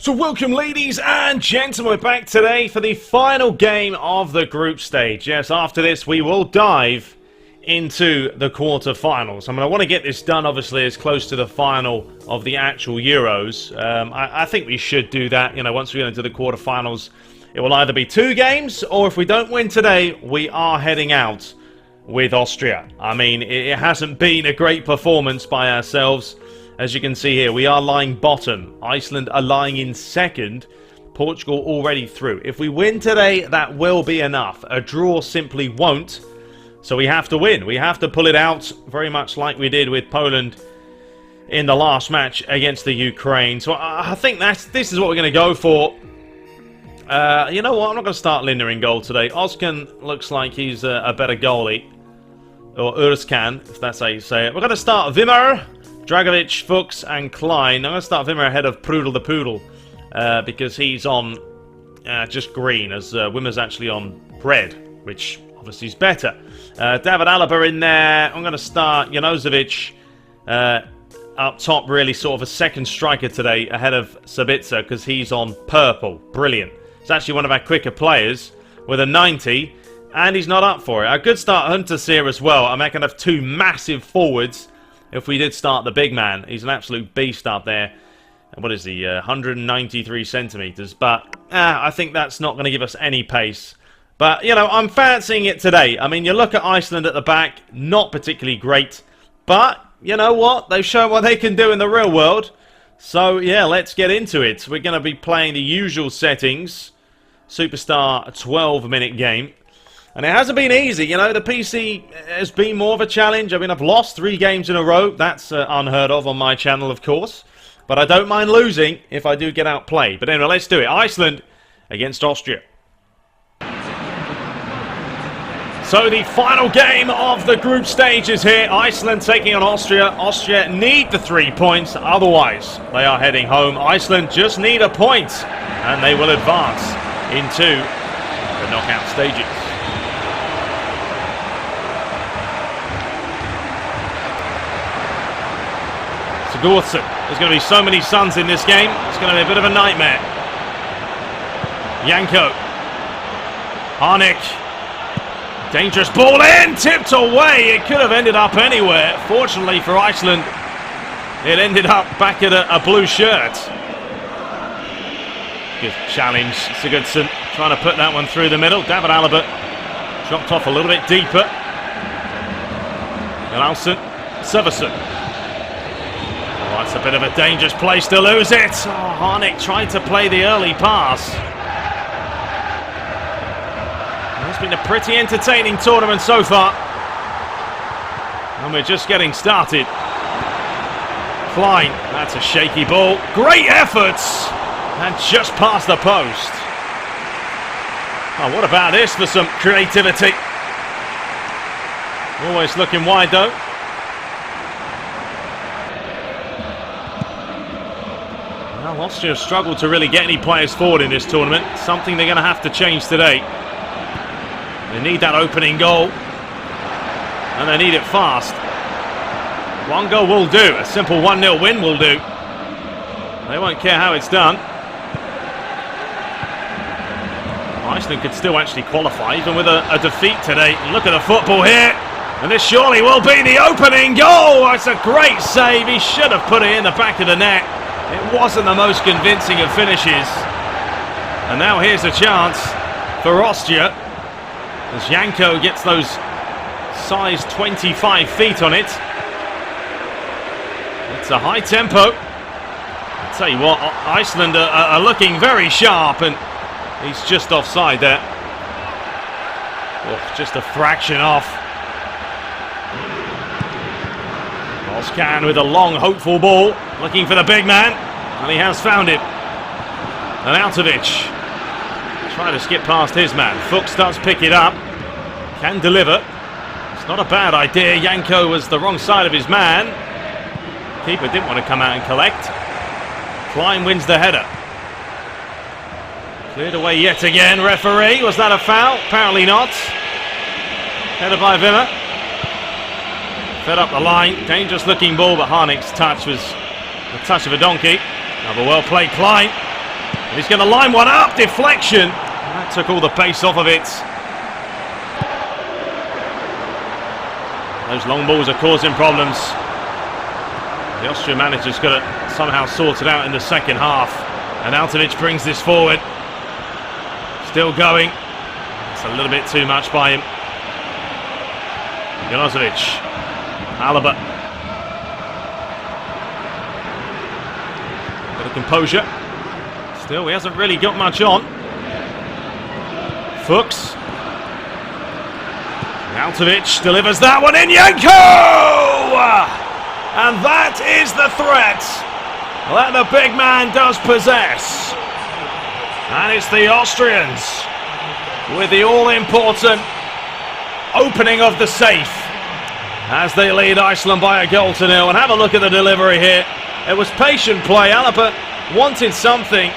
So welcome ladies and gentlemen, we're back today for the final game of the group stage. Yes, after this we will dive into the quarterfinals. I mean, I want to get this done obviously as close to the final of the actual Euros. I think we should do that, you know, once we get into the quarterfinals. It will either be 2 games, or if we don't win today, we are heading out with Austria. I mean, it hasn't been a great performance by ourselves. As you can see here, we are lying bottom. Iceland are lying in second. Portugal already through. If we win today, that will be enough. A draw simply won't. So we have to win. We have to pull it out, very much like we did with Poland in the last match against the Ukraine. So I think this is what we're going to go for. You know what? I'm not going to start Linda in goal today. Ozkan looks like he's a better goalie. Or Urskan, if that's how you say it. We're going to start Wimmer, Dragovic, Fuchs and Klein. I'm going to start Wimmer ahead of Prudel the Poodle. Because he's on just green, as Wimmer's actually on red, which obviously is better. David Alaba in there. I'm going to start Janozovic up top, really sort of a second striker today ahead of Sabitzer because he's on purple. Brilliant. He's actually one of our quicker players with a 90, and he's not up for it. A good start, Hunter's here as well. I'm going to have 2 massive forwards if we did start the big man. He's an absolute beast up there. What is he? 193 centimetres. But I think that's not going to give us any pace. But, you know, I'm fancying it today. I mean, you look at Iceland at the back, not particularly great. But, you know what? They've shown what they can do in the real world. So, yeah, let's get into it. We're going to be playing the usual settings. Superstar 12-minute game. And it hasn't been easy. You know, the PC has been more of a challenge. I mean, I've lost 3 games in a row. That's unheard of on my channel, of course. But I don't mind losing if I do get outplayed. But anyway, let's do it. Iceland against Austria. So the final game of the group stage is here. Iceland taking on Austria. Austria need the 3 points, otherwise they are heading home. Iceland just need a point, and they will advance into the knockout stages. Sigurdsson. There's going to be so many suns in this game. It's going to be a bit of a nightmare. Janko. Harnik. Dangerous ball in, tipped away. It could have ended up anywhere. Fortunately for Iceland, it ended up back at a blue shirt. Good challenge, Sigurdsson trying to put that one through the middle. David Alaba dropped off a little bit deeper. Nelson, Severson. Oh, it's a bit of a dangerous place to lose it. Oh, Harnik tried to play the early pass. It's been a pretty entertaining tournament so far. And we're just getting started. Klein, that's a shaky ball. Great efforts! And just past the post. Oh, what about this for some creativity? Always looking wide though. Well, Austria have struggled to really get any players forward in this tournament. Something they're going to have to change today. They need that opening goal, and they need it fast. 1 goal will do. A simple 1-0 win will do. They won't care how it's done. Iceland could still actually qualify, even with a defeat today. Look at the football here, and this surely will be the opening goal. It's a great save. He should have put it in the back of the net. It wasn't the most convincing of finishes. And now here's a chance for Austria, as Janko gets those size 25 feet on it. It's a high tempo. I'll tell you what, Iceland are looking very sharp, and he's just offside there. Oh, just a fraction off. Ozkan with a long, hopeful ball, looking for the big man, and he has found it. And Arnautovic trying to skip past his man. Fuchs does pick it up. Can deliver. It's not a bad idea. Janko was the wrong side of his man. Keeper didn't want to come out and collect. Klein wins the header. Cleared away yet again. Referee, was that a foul? Apparently not. Header by Wimmer. Fed up the line. Dangerous looking ball, but Harnik's touch was the touch of a donkey. Another well played Klein. He's going to line one up, deflection. That took all the pace off of it. Those long balls are causing problems. The Austrian manager's got to somehow sort it out in the second half. And Ep9 brings this forward. Still going. It's a little bit too much by him. Ep9. Alaba. Bit of composure. Still, he hasn't really got much on. Fuchs. Ep9 delivers that one in. Janko! And that is the threat that the big man does possess. And it's the Austrians with the all-important opening of the safe as they lead Iceland by 1-0. And have a look at the delivery here. It was patient play. Alaba wanted something.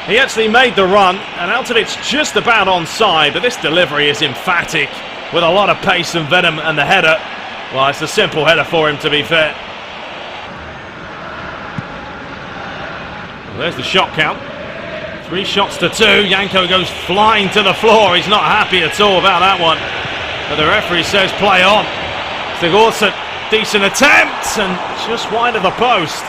He actually made the run, and Ep9 just about onside, but this delivery is emphatic with a lot of pace and venom, and the header, well, it's a simple header for him, to be fair. Well, there's the shot count. 3 shots to 2. Janko goes flying to the floor. He's not happy at all about that one. But the referee says play on. Sigurdsson, decent attempt, and just wide of the post.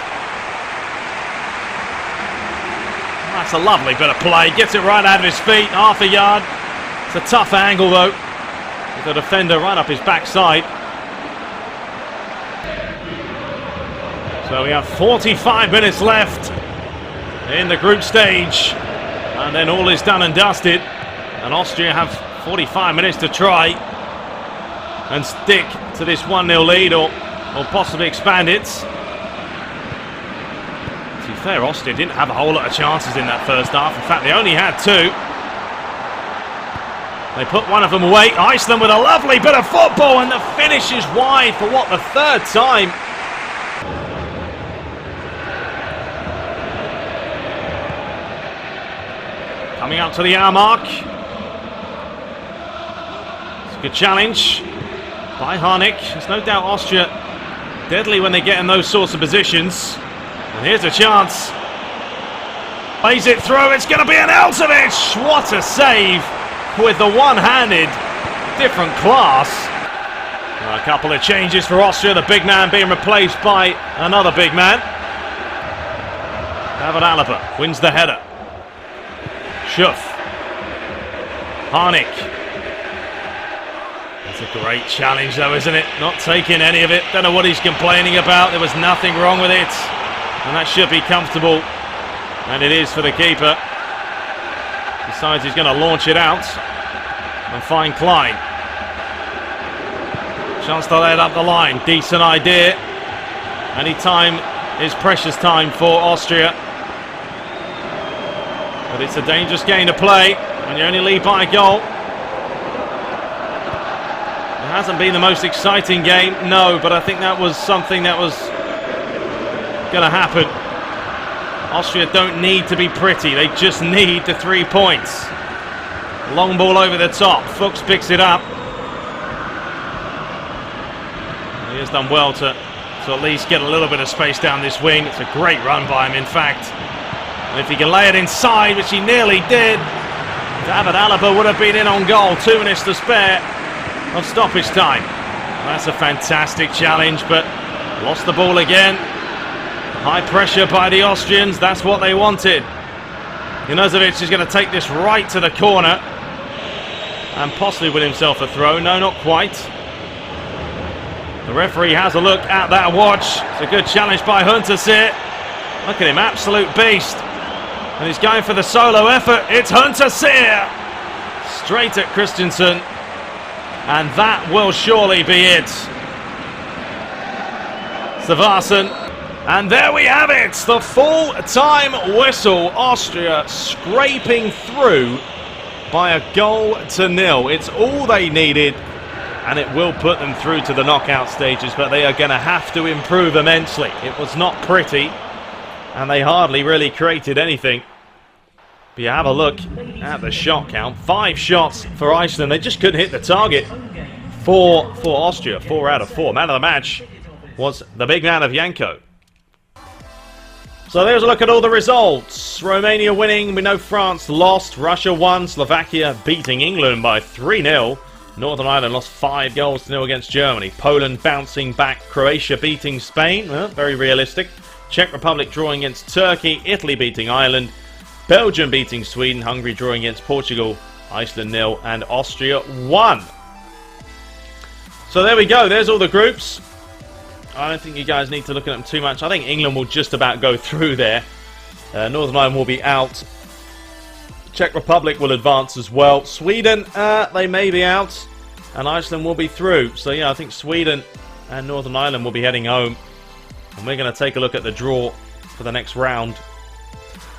That's a lovely bit of play. Gets it right out of his feet, half a yard. It's a tough angle though, with the defender right up his backside. So we have 45 minutes left in the group stage, and then all is done and dusted, and Austria have 45 minutes to try and stick to this 1-0 lead, or possibly expand it. To be fair, Austria didn't have a whole lot of chances in that first half. In fact, they only had 2. They put one of them away. Iceland with a lovely bit of football, and the finish is wide for what, the 3rd time. Coming up to the hour mark. It's a good challenge by Harnik. There's no doubt Austria deadly when they get in those sorts of positions. And here's a chance. Plays it through. It's going to be an Ep9. What a save with the one-handed, different class. A couple of changes for Austria. The big man being replaced by another big man. David Alaba wins the header. Schuff. Harnik. That's a great challenge though, isn't it? Not taking any of it. Don't know what he's complaining about. There was nothing wrong with it. And that should be comfortable. And it is for the keeper. Decides he's going to launch it out and find Klein. Chance to let up the line. Decent idea. Any time is precious time for Austria. But it's a dangerous game to play when you only lead by a goal. It hasn't been the most exciting game, no, but I think that was something that was going to happen. Austria don't need to be pretty, they just need the 3 points. Long ball over the top, Fuchs picks it up. He has done well to at least get a little bit of space down this wing. It's a great run by him, in fact. And if he can lay it inside, which he nearly did, David Alaba would have been in on goal. 2 minutes to spare of stoppage time. That's a fantastic challenge, but lost the ball again. High pressure by the Austrians, that's what they wanted. Ep9 is going to take this right to the corner and possibly win himself a throw. No, not quite. The referee has a look at that watch. It's a good challenge by Huntersir. Look at him, absolute beast. And he's going for the solo effort. It's Huntersir. Straight at Christensen. And that will surely be it. Savarsson. And there we have it. The full-time whistle. Austria scraping through by 1-0. It's all they needed. And it will put them through to the knockout stages. But they are going to have to improve immensely. It was not pretty. And they hardly really created anything. But you have a look at the shot count. 5 shots for Iceland. They just couldn't hit the target. 4 for Austria. 4 out of 4. Man of the match was the big man of Janko. So there's a look at all the results. Romania winning. We know France lost. Russia won. Slovakia beating England by 3-0. Northern Ireland lost 5 goals to 0 against Germany. Poland bouncing back. Croatia beating Spain. Well, very realistic. Czech Republic drawing against Turkey. Italy beating Ireland. Belgium beating Sweden. Hungary drawing against Portugal. Iceland 0 and Austria 1. So there we go. There's all the groups. I don't think you guys need to look at them too much. I think England will just about go through there. Northern Ireland will be out. Czech Republic will advance as well. Sweden, they may be out. And Iceland will be through. So yeah, I think Sweden and Northern Ireland will be heading home. And we're going to take a look at the draw for the next round.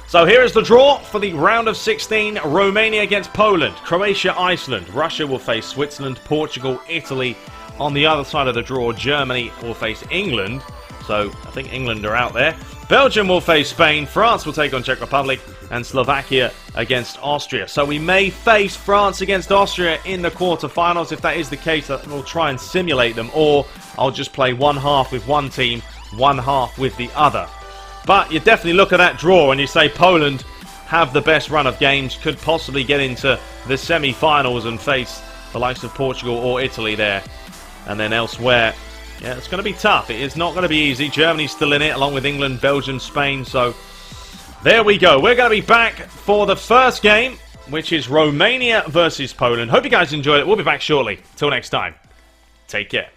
So here is the draw for the round of 16. Romania against Poland. Croatia, Iceland. Russia will face Switzerland, Portugal, Italy. On the other side of the draw, Germany will face England. So I think England are out there. Belgium will face Spain. France will take on Czech Republic. And Slovakia against Austria. So we may face France against Austria in the quarterfinals. If that is the case, we'll try and simulate them. Or I'll just play one half with one team, one half with the other. But you definitely look at that draw and you say Poland have the best run of games. Could possibly get into the semi-finals and face the likes of Portugal or Italy there. And then elsewhere, yeah, it's going to be tough. It is not going to be easy. Germany's still in it, along with England, Belgium, Spain. So there we go. We're going to be back for the first game, which is Romania versus Poland. Hope you guys enjoyed it. We'll be back shortly. Till next time, take care.